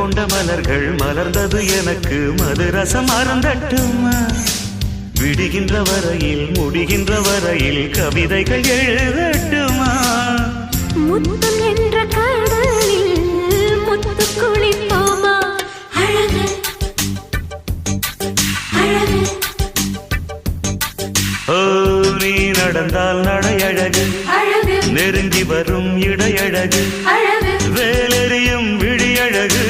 கொண்ட மலர்கள் மலர்ந்தது எனக்கு மதுரசம் அருந்தட்டுமா விடுகின்ற வரையில் முடிகின்ற வரையில் கவிதைகள் எழுதட்டுமா முத்தம் என்ற கடலில் முத்து குளிப்போமா அழகு அழகு ஓ நீ நடந்தால் நடையழகு அழகு நெருங்கி வரும் இடையழகு அழகு வேலெறியும் விழியழகு